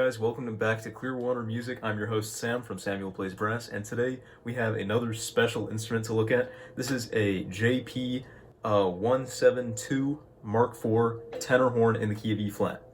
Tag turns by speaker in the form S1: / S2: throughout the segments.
S1: guys, welcome back to Clearwater Music. I'm your host Sam from Samuel Plays Brass, and today we have another special instrument to look at. This is a JP-172 Mark IV tenor horn in the key of E flat.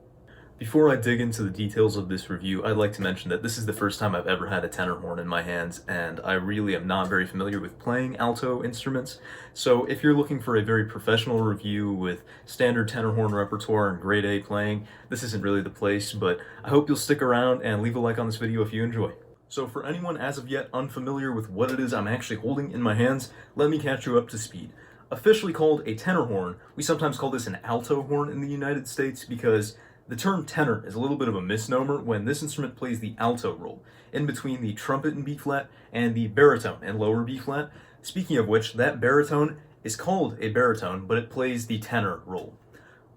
S1: Before I dig into the details of this review, I'd like to mention that this is the first time I've ever had a tenor horn in my hands, and I really am not very familiar with playing alto instruments. So if you're looking for a very professional review with standard tenor horn repertoire and grade A playing, this isn't really the place, but I hope you'll stick around and leave a like on this video if you enjoy. So for anyone as of yet unfamiliar with what it is I'm actually holding in my hands, let me catch you up to speed. Officially called a tenor horn, we sometimes call this an alto horn in the United States because the term tenor is a little bit of a misnomer when this instrument plays the alto role, in between the trumpet in B flat and the baritone in lower B flat. Speaking of which, that baritone is called a baritone, but it plays the tenor role.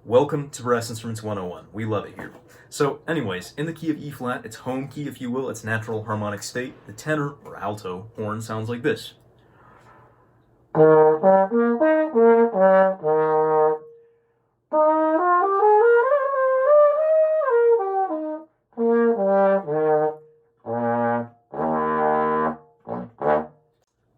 S1: Welcome to Brass Instruments 101. We love it here. So anyways, in the key of E flat, its home key if you will, its natural harmonic state, the tenor, or alto, horn sounds like this.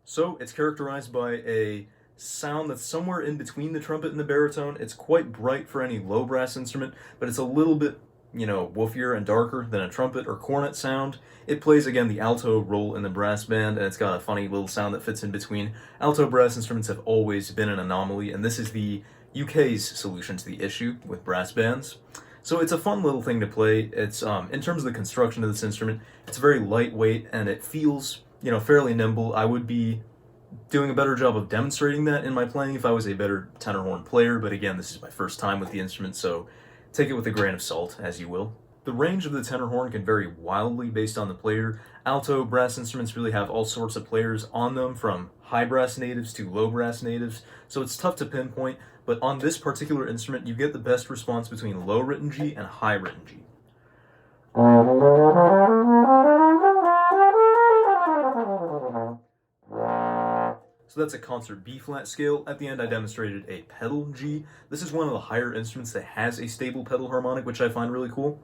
S1: So it's characterized by a sound that's somewhere in between the trumpet and the baritone. It's quite bright for any low brass instrument, but it's a little bit, woofier and darker than a trumpet or cornet sound. It plays, again, the alto role in the brass band, and it's got a funny little sound that fits in between. Alto brass instruments have always been an anomaly, and this is the UK's solution to the issue with brass bands. So it's a fun little thing to play. It's, in terms of the construction of this instrument, it's very lightweight, and it feels fairly nimble. I would be doing a better job of demonstrating that in my playing if I was a better tenor horn player, but again, this is my first time with the instrument, so take it with a grain of salt, as you will. The range of the tenor horn can vary wildly based on the player. Alto brass instruments really have all sorts of players on them, from high brass natives to low brass natives, so it's tough to pinpoint, but on this particular instrument, you get the best response between low written G and high written G. So that's a concert B flat scale. At the end I demonstrated a pedal G. This is one of the higher instruments that has a stable pedal harmonic, which I find really cool.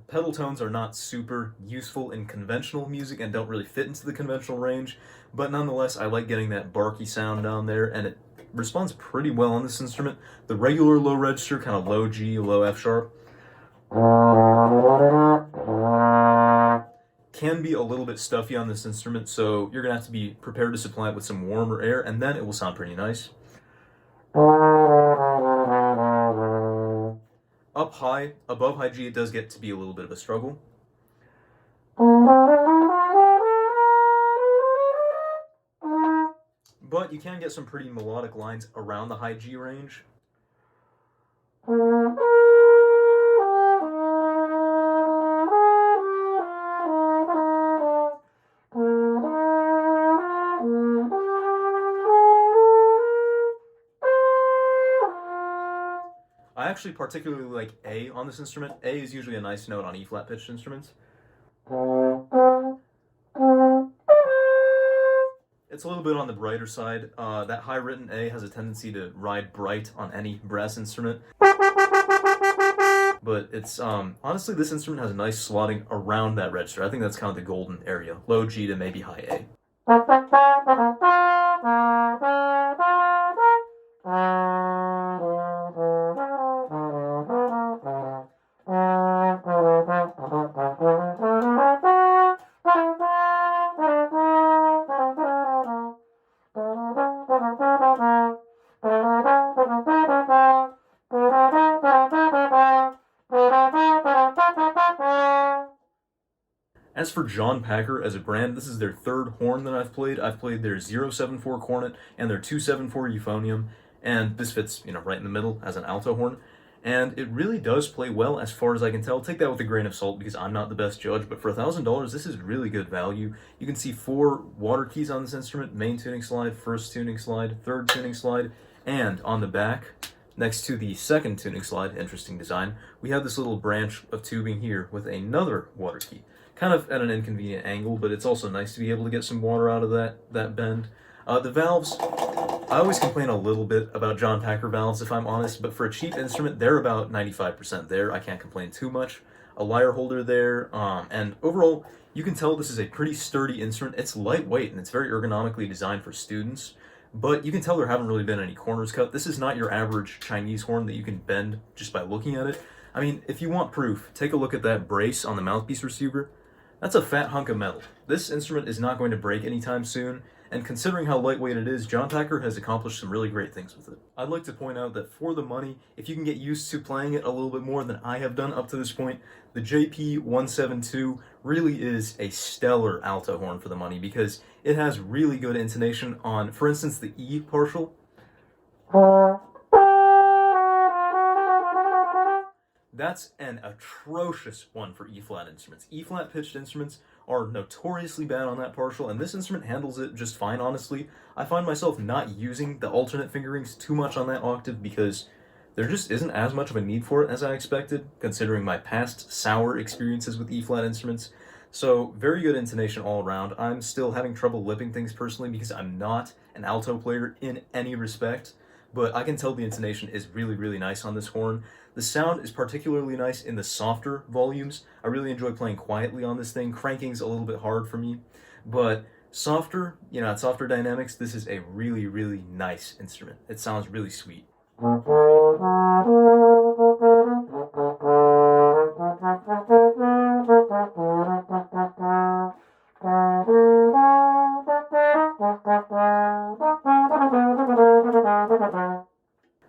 S1: Pedal tones are not super useful in conventional music and don't really fit into the conventional range, but nonetheless I like getting that barky sound down there, and it responds pretty well on this instrument. The regular low register, kind of low G, low F sharp, can be a little bit stuffy on this instrument, so you're going to have to be prepared to supply it with some warmer air, and then it will sound pretty nice. Up high, above high G, it does get to be a little bit of a struggle. But you can get some pretty melodic lines around the high G range. I actually particularly like A on this instrument. A is usually a nice note on E flat pitched instruments. It's a little bit on the brighter side. That high written A has a tendency to ride bright on any brass instrument. But it's, honestly, this instrument has a nice slotting around that register. I think that's kind of the golden area. Low G to maybe high A. As for John Packer as a brand, this is their third horn that I've played. I've played their 074 cornet and their 274 euphonium, and this fits, right in the middle as an alto horn. And it really does play well as far as I can tell. Take that with a grain of salt because I'm not the best judge, but for $1,000, this is really good value. You can see 4 water keys on this instrument: main tuning slide, first tuning slide, third tuning slide, and on the back, next to the second tuning slide, interesting design, we have this little branch of tubing here with another water key. Kind of at an inconvenient angle, but it's also nice to be able to get some water out of that bend. The valves I always complain a little bit about John Packer valves, if I'm honest, but for a cheap instrument, they're about 95% there. I can't complain too much. A lyre holder there, and overall, you can tell this is a pretty sturdy instrument. It's lightweight and it's very ergonomically designed for students, but you can tell there haven't really been any corners cut. This is not your average Chinese horn that you can bend just by looking at it. I mean, if you want proof, take a look at that brace on the mouthpiece receiver. That's a fat hunk of metal. This instrument is not going to break anytime soon, and considering how lightweight it is, John Packer has accomplished some really great things with it. I'd like to point out that for the money, if you can get used to playing it a little bit more than I have done up to this point, the JP-172 really is a stellar alto horn for the money because it has really good intonation on, for instance, the E partial. That's an atrocious one for E-flat instruments. E-flat pitched instruments are notoriously bad on that partial, and this instrument handles it just fine, honestly. I find myself not using the alternate fingerings too much on that octave because there just isn't as much of a need for it as I expected, considering my past sour experiences with E-flat instruments. So, very good intonation all around. I'm still having trouble lipping things personally because I'm not an alto player in any respect, but I can tell the intonation is really, really nice on this horn. The sound is particularly nice in the softer volumes. I really enjoy playing quietly on this thing. Cranking's a little bit hard for me, but softer, at softer dynamics, this is a really, really nice instrument. It sounds really sweet.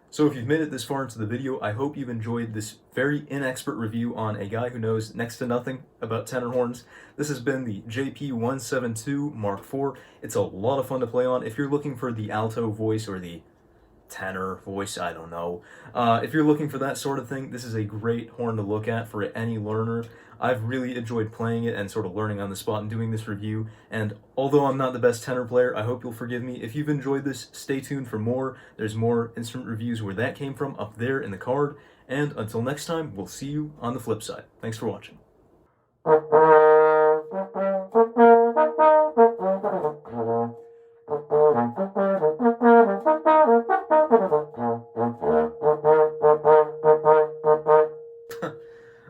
S1: So if you've made it this far into the video, I hope you've enjoyed this very inexpert review on a guy who knows next to nothing about tenor horns. This has been the JP-172 Mark IV. It's a lot of fun to play on. If you're looking for the alto voice or the tenor voice, I don't know. If you're looking for that sort of thing, this is a great horn to look at for any learner. I've really enjoyed playing it and sort of learning on the spot and doing this review, and although I'm not the best tenor player, I hope you'll forgive me. If you've enjoyed this, stay tuned for more. There's more instrument reviews where that came from up there in the card, and until next time, we'll see you on the flip side. Thanks for watching.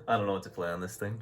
S1: I don't know what to play on this thing.